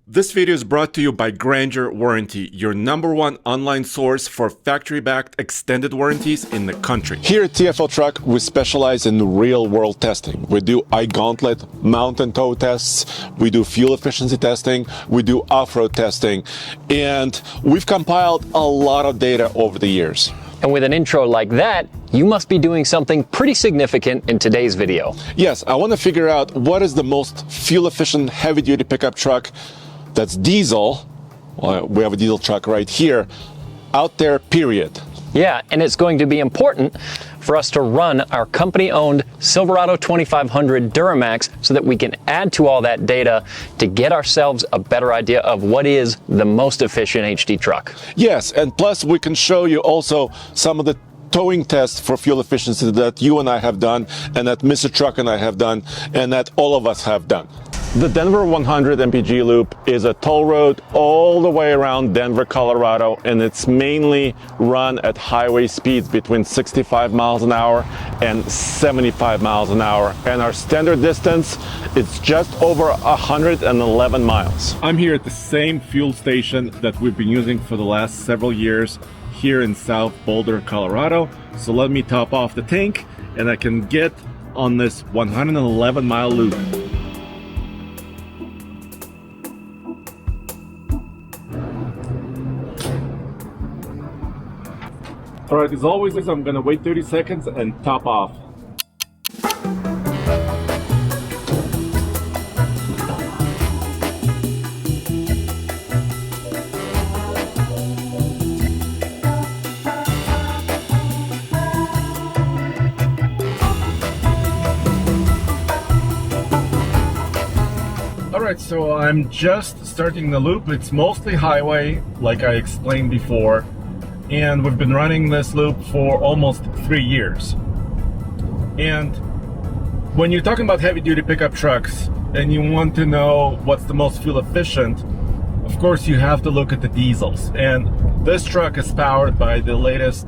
This video is brought to you by Granger Warranty, your #1 online source for factory-backed extended warranties in the country. Here at TFL Truck, we specialize in real-world testing. We do iGauntlet mountain tow tests, we do fuel efficiency testing, we do off-road testing, and we've compiled a lot of data over the years. And with an intro like that, you must be doing something pretty significant in today's video. Yes, I want to figure out what is the most fuel-efficient heavy-duty pickup truck that's diesel. Well, we have a diesel truck right here, out there, period. Yeah, and it's going to be important for us to run our company-owned Silverado 2500 Duramax so that we can add to all that data to get ourselves a better idea of what is the most efficient HD truck. Yes, and plus we can show you also some of the towing tests for fuel efficiency that you and I have done, and that Mr. Truck and I have done, and that all of us have done. The Denver 100 MPG loop is a toll road all the way around Denver, Colorado, and it's mainly run at highway speeds between 65 miles an hour and 75 miles an hour. And our standard distance is just over 111 miles. I'm here at the same fuel station that we've been using for the last several years here in South Boulder, Colorado. So let me top off the tank and I can get on this 111-mile loop. All right, as always, I'm gonna wait 30 seconds and top off. All right, so I'm just starting the loop. It's mostly highway, like I explained before. And we've been running this loop for almost 3 years. And when you're talking about heavy-duty pickup trucks and you want to know what's the most fuel efficient, of course you have to look at the diesels. And this truck is powered by the latest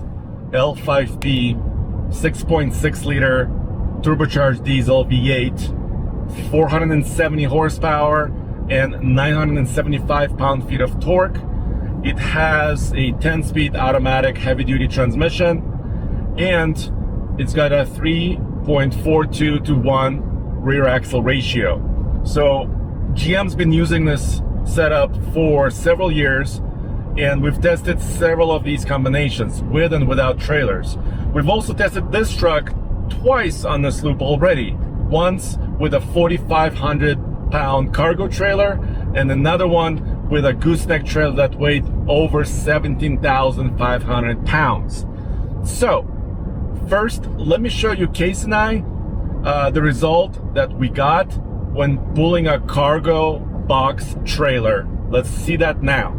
L5P 6.6 liter turbocharged diesel V8, 470 horsepower and 975 pound-feet of torque. It has a 10-speed automatic heavy-duty transmission, and it's got a 3.42 to 1 rear axle ratio. So GM's been using this setup for several years, and we've tested several of these combinations with and without trailers. We've also tested this truck twice on this loop already. Once with a 4,500-pound cargo trailer, and another one with a gooseneck trailer that weighed over 17,500 pounds. So, first, let me show you, Case and I, the result that we got when pulling a cargo box trailer. Let's see that now.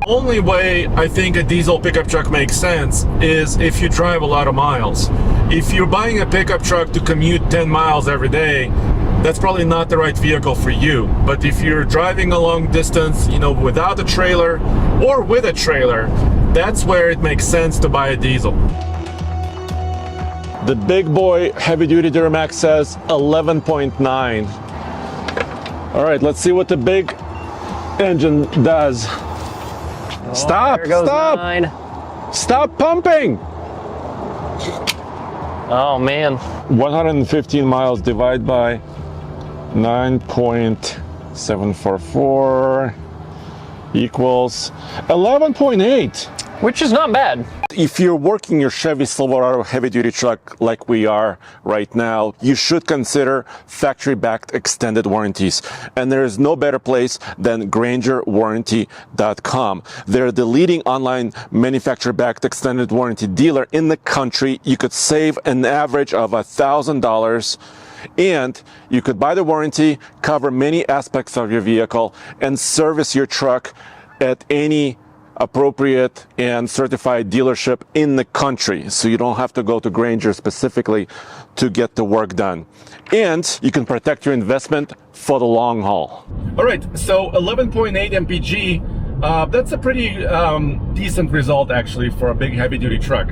Only way I think a diesel pickup truck makes sense is if you drive a lot of miles. If you're buying a pickup truck to commute 10 miles every day, that's probably not the right vehicle for you. But if you're driving a long distance, without a trailer or with a trailer, that's where it makes sense to buy a diesel. The big boy heavy-duty Duramax says 11.9. All right, let's see what the big engine does. Stop! There goes Stop! 9. Stop pumping! Oh man. 115 miles divided by 9.744 equals 11.8. Which is not bad. If you're working your Chevy Silverado heavy-duty truck like we are right now, you should consider factory-backed extended warranties. And there is no better place than GrangerWarranty.com. They're the leading online manufacturer-backed extended warranty dealer in the country. You could save an average of $1,000. And you could buy the warranty, cover many aspects of your vehicle, and service your truck at any appropriate and certified dealership in the country. So you don't have to go to Granger specifically to get the work done. And you can protect your investment for the long haul. All right, so 11.8 MPG, that's a pretty decent result actually for a big heavy duty truck.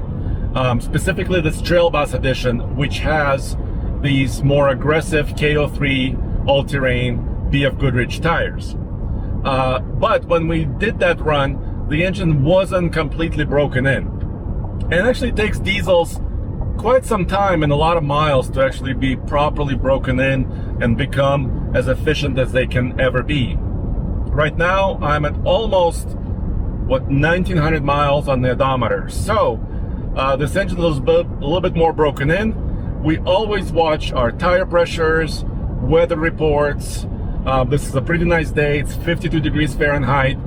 Specifically this Trail Bus Edition, which has these more aggressive KO3 all-terrain BF Goodrich tires. But when we did that run, the engine wasn't completely broken in. And it actually takes diesels quite some time and a lot of miles to actually be properly broken in and become as efficient as they can ever be. Right now, I'm at almost, 1,900 miles on the odometer. So this engine is a little bit more broken in. We always watch our tire pressures, weather reports. This is a pretty nice day. It's 52 degrees Fahrenheit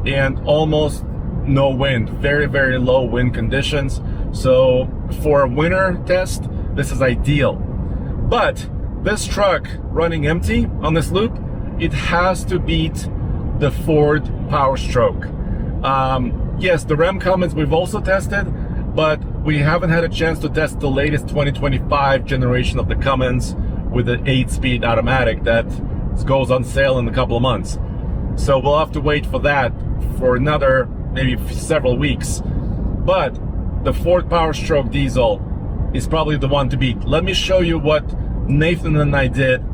and almost no wind, very, very low wind conditions. So for a winter test, this is ideal. But this truck running empty on this loop, it has to beat the Ford Power Stroke. Yes, the Ram Cummins we've also tested, but we haven't had a chance to test the latest 2025 generation of the Cummins with the 8-speed automatic that goes on sale in a couple of months. So we'll have to wait for that for another maybe several weeks. But the Ford Power Stroke diesel is probably the one to beat. Let me show you what Nathan and I did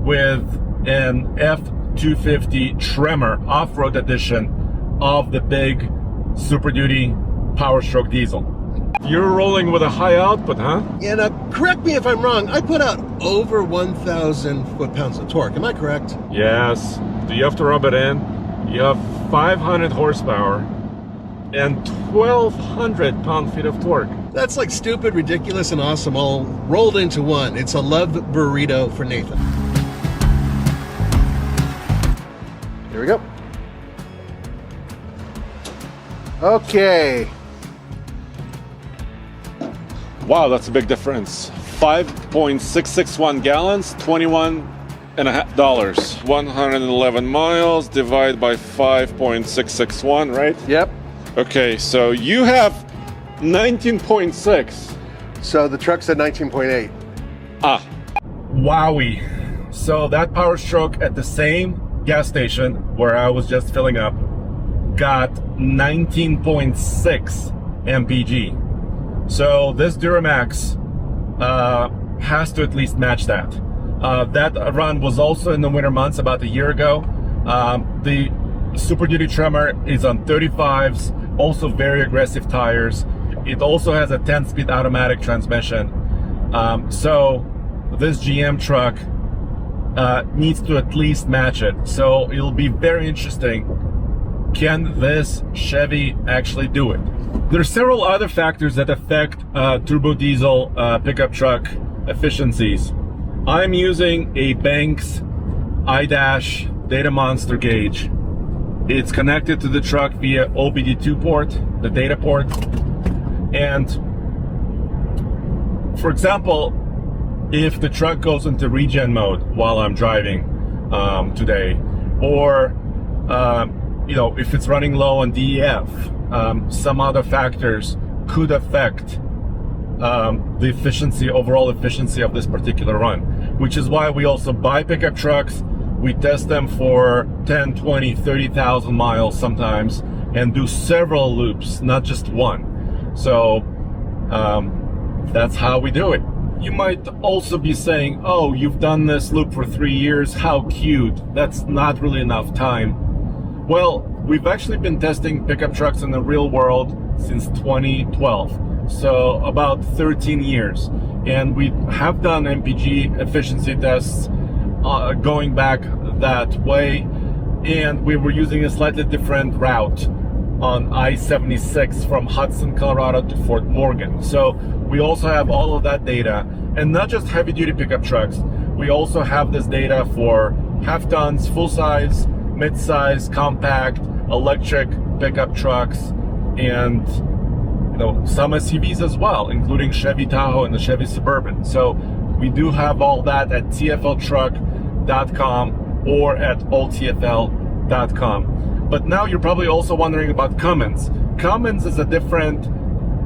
with an F-250 Tremor off-road edition of the big Super Duty Power Stroke diesel. You're rolling with a high output, huh? Yeah, now correct me if I'm wrong. I put out over 1,000 foot-pounds of torque. Am I correct? Yes. Do you have to rub it in? You have 500 horsepower and 1,200 pound-feet of torque. That's like stupid, ridiculous, and awesome all rolled into one. It's a love burrito for Nathan. Here we go. Okay. Wow, that's a big difference. 5.661 gallons, $21.50. 111 miles divided by 5.661, right? Yep. Okay, so you have 19.6. So the truck said 19.8. Ah. Wowie. So that Power Stroke at the same gas station where I was just filling up got 19.6 MPG. So this Duramax has to at least match that. That run was also in the winter months about a year ago. The Super Duty Tremor is on 35s, also very aggressive tires. It also has a 10-speed automatic transmission. So this GM truck needs to at least match it. So it'll be very interesting. Can this Chevy actually do it? There are several other factors that affect turbo diesel pickup truck efficiencies. I'm using a Banks iDash Data Monster gauge. It's connected to the truck via OBD2 port, the data port. And for example, if the truck goes into regen mode while I'm driving today, or if it's running low on DEF, some other factors could affect the efficiency, overall efficiency of this particular run, which is why we also buy pickup trucks. We test them for 10, 20, 30,000 miles sometimes and do several loops, not just one. So that's how we do it. You might also be saying, oh, you've done this loop for 3 years, how cute. That's not really enough time. Well, we've actually been testing pickup trucks in the real world since 2012, so about 13 years. And we have done MPG efficiency tests going back that way, and we were using a slightly different route on I-76 from Hudson, Colorado to Fort Morgan. So we also have all of that data, and not just heavy-duty pickup trucks. We also have this data for half-tons, full-size, mid-size, compact, electric pickup trucks, and some SUVs as well, including Chevy Tahoe and the Chevy Suburban. So we do have all that at tfltruck.com or at alltfl.com. But now you're probably also wondering about Cummins. Cummins is a different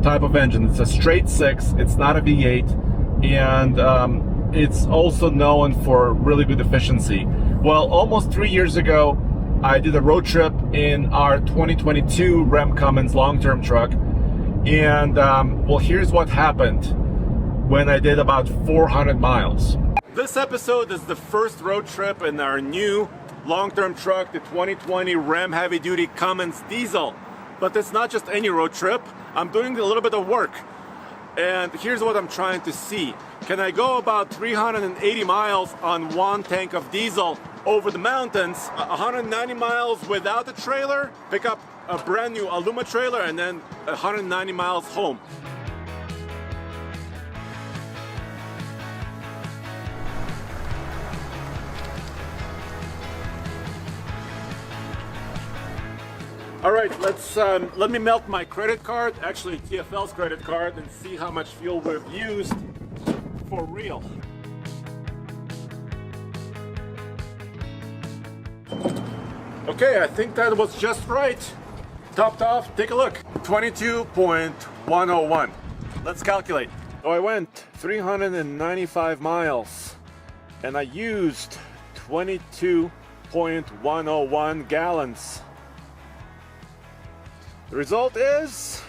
type of engine. It's a straight 6, it's not a V8, and it's also known for really good efficiency. Well, almost 3 years ago, I did a road trip in our 2022 Ram Cummins long-term truck, and well, here's what happened when I did about 400 miles. This episode is the first road trip in our new long-term truck, the 2020 Ram Heavy Duty Cummins diesel. But it's not just any road trip. I'm doing a little bit of work. And here's what I'm trying to see. Can I go about 380 miles on one tank of diesel over the mountains, 190 miles without the trailer, pick up a brand new Aluma trailer, and then 190 miles home? All right, let me melt my credit card, actually TFL's credit card, and see how much fuel we've used for real. Okay, I think that was just right. Topped off, take a look. 22.101. Let's calculate. So I went 395 miles and I used 22.101 gallons. The result is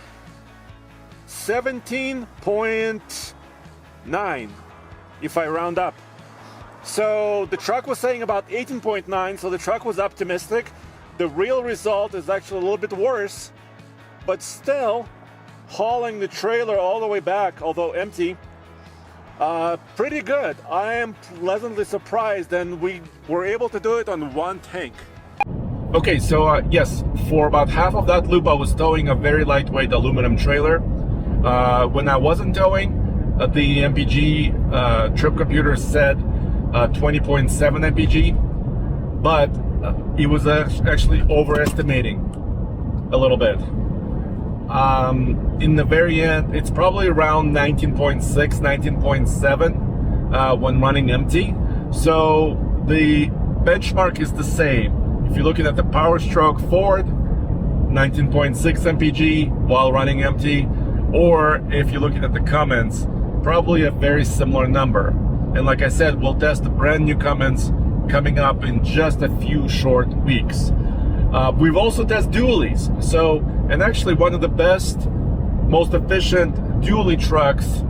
17.9 if I round up. So the truck was saying about 18.9, so the truck was optimistic. The real result is actually a little bit worse, but still hauling the trailer all the way back, although empty, pretty good. I am pleasantly surprised, and we were able to do it on one tank. Okay, so yes, for about half of that loop I was towing a very lightweight aluminum trailer. When I wasn't towing, the MPG trip computer said 20.7 MPG, but it was actually overestimating a little bit. In the very end, it's probably around 19.6, 19.7 when running empty. So the benchmark is the same. If you're looking at the Power Stroke Ford, 19.6 MPG while running empty, or if you're looking at the Cummins, probably a very similar number. And like I said, we'll test the brand new Cummins coming up in just a few short weeks. We've also tested dualies. So, and actually one of the best, most efficient dually trucks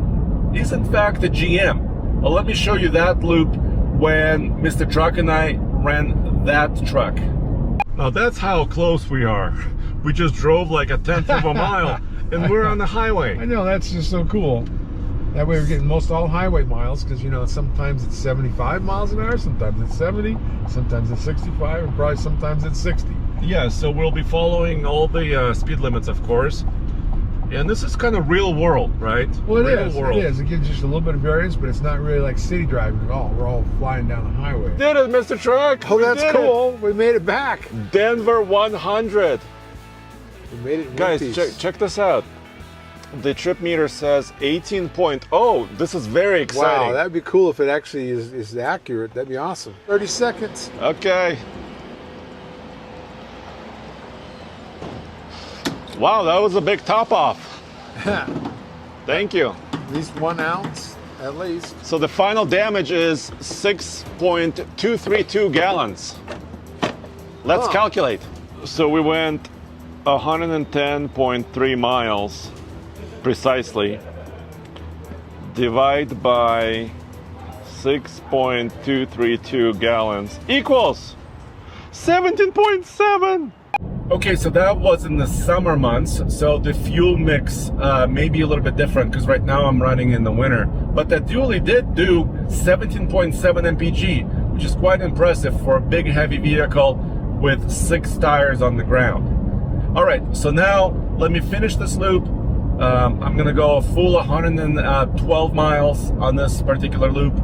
is in fact the GM. Well, let me show you that loop when Mr. Truck and I ran that truck. Now that's how close we are. We just drove like a tenth of a mile and we're on the highway. I know, that's just so cool. That way we're getting most all highway miles, because you know sometimes it's 75 miles an hour, sometimes it's 70, sometimes it's 65, and probably sometimes it's 60. Yeah, so we'll be following all the speed limits, of course. And this is kind of real world, right? Well, it real is. World. It is. It gives you just a little bit of variance, but it's not really like city driving at all. We're all flying down the highway. Did it, Mr. Truck? Oh, that's cool. We made it back. Denver 100. We made it in Guys, one piece. check this out. The trip meter says 18.0. This is very exciting. Wow, that'd be cool if it actually is accurate. That'd be awesome. 30 seconds. Okay. Wow, that was a big top off. Thank you. At least 1 ounce, at least. So the final damage is 6.232 gallons. Let's calculate. So we went 110.3 miles precisely. Divide by 6.232 gallons equals 17.7. Okay, so that was in the summer months, so the fuel mix may be a little bit different because right now I'm running in the winter. But that dually did do 17.7 MPG, which is quite impressive for a big heavy vehicle with 6 tires on the ground. All right, so now let me finish this loop. I'm gonna go a full 112 miles on this particular loop,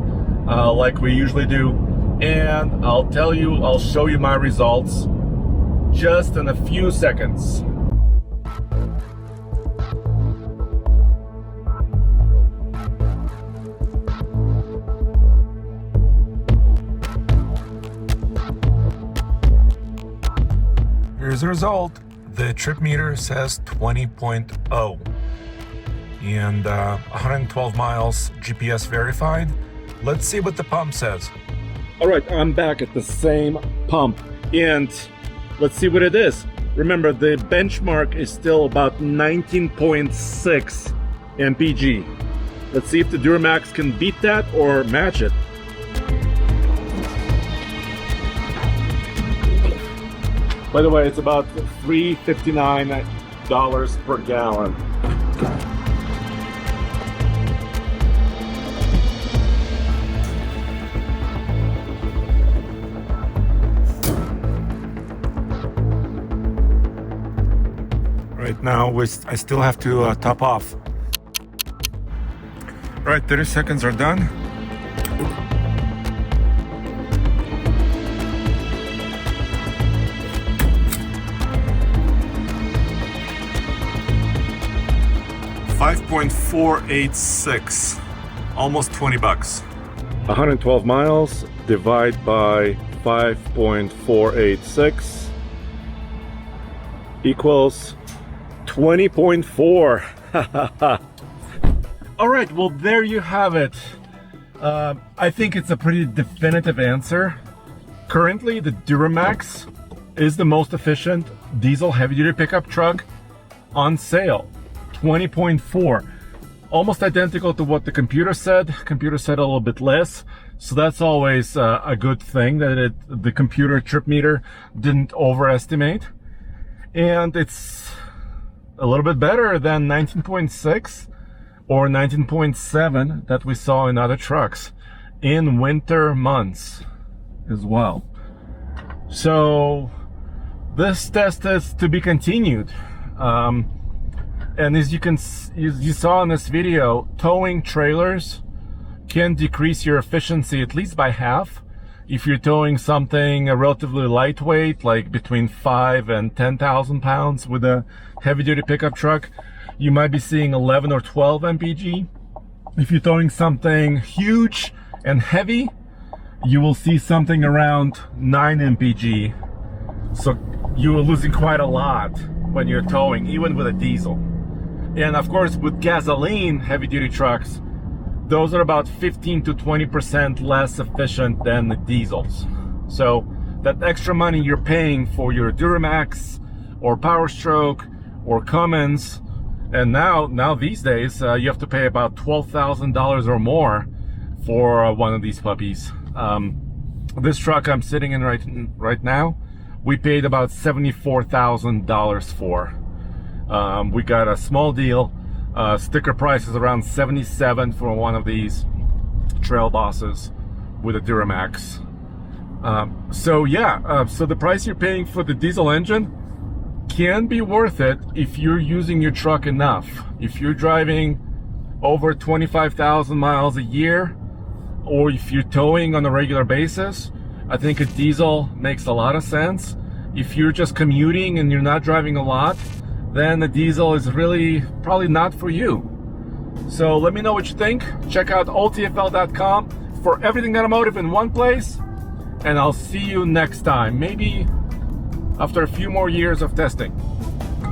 like we usually do, and I'll show you my results just in a few seconds. Here's the result. The trip meter says 20.0 and 112 miles GPS verified. Let's see what the pump says. All right, I'm back at the same pump and let's see what it is. Remember, the benchmark is still about 19.6 MPG. Let's see if the Duramax can beat that or match it. By the way, it's about $3.59 per gallon. Right now, I still have to top off. Right, 30 seconds are done. $5.486, almost 20 bucks. 112 miles, divide by 5.486 equals 20.4. All right, well, there you have it. I think it's a pretty definitive answer. Currently, the Duramax is the most efficient diesel heavy-duty pickup truck on sale. 20.4. Almost identical to what the computer said. Computer said a little bit less. So that's always a good thing, that the computer trip meter didn't overestimate. And it's a little bit better than 19.6 or 19.7 that we saw in other trucks in winter months as well. So this test is to be continued. And as you saw in this video, towing trailers can decrease your efficiency at least by half. If you're towing something relatively lightweight, like between 5 and 10,000 pounds with a heavy-duty pickup truck, you might be seeing 11 or 12 MPG. If you're towing something huge and heavy, you will see something around 9 MPG. So you are losing quite a lot when you're towing, even with a diesel. And of course, with gasoline heavy-duty trucks, those are about 15 to 20% less efficient than the diesels. So that extra money you're paying for your Duramax or Power Stroke or Cummins, and now these days you have to pay about $12,000 or more for one of these puppies. This truck I'm sitting in right now, we paid about $74,000 for. We got a small deal. Sticker price is around $77 for one of these Trail Bosses with a Duramax. So the price you're paying for the diesel engine can be worth it if you're using your truck enough. If you're driving over 25,000 miles a year, or if you're towing on a regular basis, I think a diesel makes a lot of sense. If you're just commuting and you're not driving a lot, then the diesel is really probably not for you. So let me know what you think. Check out alltfl.com for everything automotive in one place, and I'll see you next time, maybe after a few more years of testing.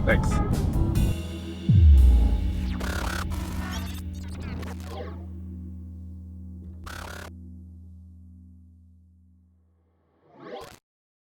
Thanks.